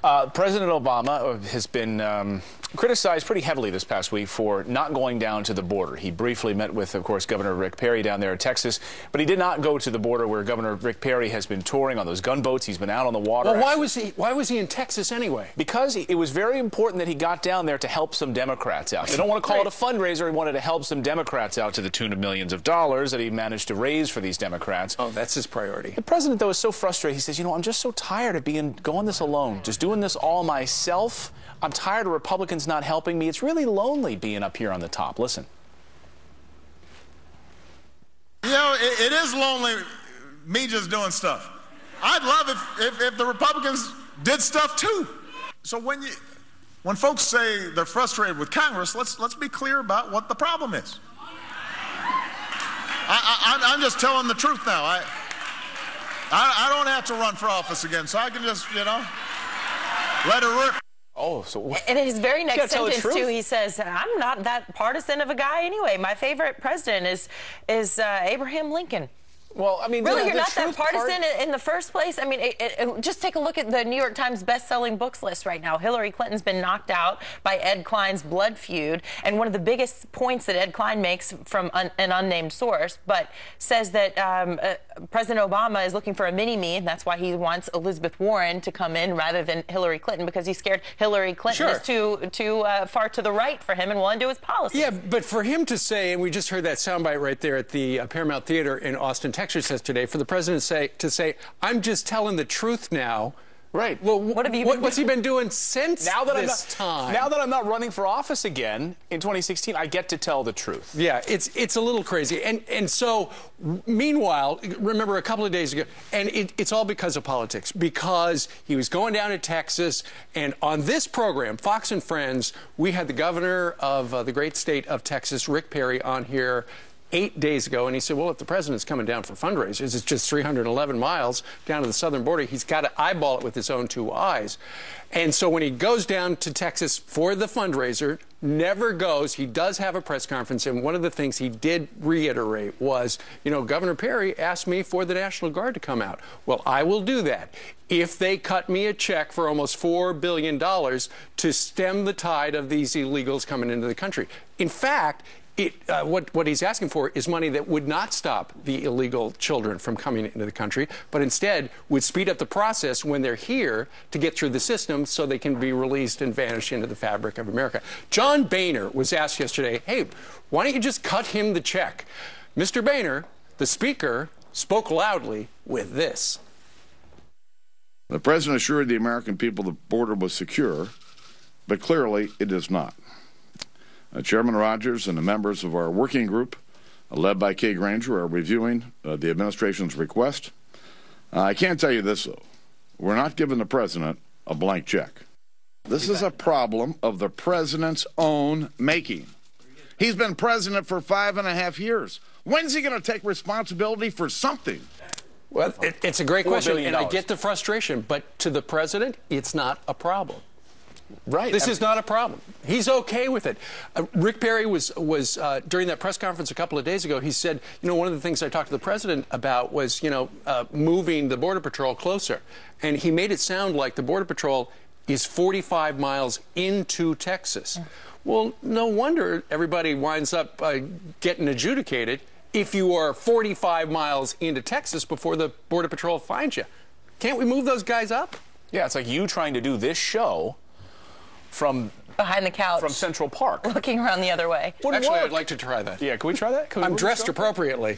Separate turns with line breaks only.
President Obama has been criticized pretty heavily this past week for not going down to the border. He briefly met with, of course, Governor Rick Perry down there in Texas, but he did not go to the border where Governor Rick Perry has been touring on those gunboats. He's been out on the water.
Well, why was he in Texas anyway?
Because it was very important that he got down there to help some Democrats out. They don't want to call it a fundraiser. He wanted to help some Democrats out to the tune of millions of dollars that he managed to raise for these Democrats.
Oh, that's his priority.
The president, though, is so frustrated. He says, you know, I'm just so tired of going this alone, just doing this all myself. I'm tired of Republicans not helping me. It's really lonely being up here on the top. Listen.
You know, it is lonely, me just doing stuff. I'd love if the Republicans did stuff too. So when folks say they're frustrated with Congress, let's be clear about what the problem is. I'm just telling the truth now. I don't have to run for office again, so I can just, you know, let it rip.
Oh, so
in his very next sentence, too, he says, I'm not that partisan of a guy anyway. My favorite president is Abraham Lincoln.
Well, I mean,
really, you're not that partisan in the first place? I mean, just take a look at the New York Times best-selling books list right now. Hillary Clinton's been knocked out by Ed Klein's blood feud, and one of the biggest points that Ed Klein makes from an unnamed source, but says that President Obama is looking for a mini-me, and that's why he wants Elizabeth Warren to come in rather than Hillary Clinton, because he's scared Hillary Clinton is too far to the right for him and will undo his policies.
Yeah, but for him to say, and we just heard that soundbite right there at the Paramount Theater in Austin, Texas yesterday, for the president to say, I'm just telling the truth now.
Right.
Well,
what's
he been doing since this time?
Now that I'm not running for office again in 2016, I get to tell the truth.
Yeah, it's a little crazy. And so, meanwhile, remember a couple of days ago, and it's all because of politics, because he was going down to Texas, and on this program, Fox and Friends, we had the governor of the great state of Texas, Rick Perry, on here 8 days ago, and he said, well, if the president's coming down for fundraisers, it's just 311 miles down to the southern border. He's got to eyeball it with his own two eyes. And so when he goes down to Texas for the fundraiser, never goes. He does have a press conference, and one of the things he did reiterate was, you know, Governor Perry asked me for the National Guard to come out. Well, I will do that if they cut me a check for almost $4 billion to stem the tide of these illegals coming into the country. In fact, what he's asking for is money that would not stop the illegal children from coming into the country, but instead would speed up the process when they're here to get through the system so they can be released and vanish into the fabric of America. John Boehner was asked yesterday, hey, why don't you just cut him the check? Mr. Boehner, the speaker, spoke loudly with this.
The president assured the American people the border was secure, but clearly it is not. Chairman Rogers and the members of our working group, led by Kay Granger, are reviewing the administration's request. I can't tell you this, though. We're not giving the president a blank check. This is a problem of the president's own making. He's been president for 5.5 years. When's he going to take responsibility for something?
Well, it's a great question, and I get the frustration, but to the president, it's not a problem.
Right.
This is not a problem. He's okay with it. Rick Perry was during that press conference a couple of days ago, he said, you know, one of the things I talked to the president about was, you know, moving the Border Patrol closer. And he made it sound like the Border Patrol is 45 miles into Texas. Well, no wonder everybody winds up getting adjudicated if you are 45 miles into Texas before the Border Patrol finds you. Can't we move those guys up?
Yeah, it's like you trying to do this show from
behind the couch,
from Central Park,
looking around the other way.
Actually, I'd like to try that.
Yeah, can we try that?
I'm dressed appropriately.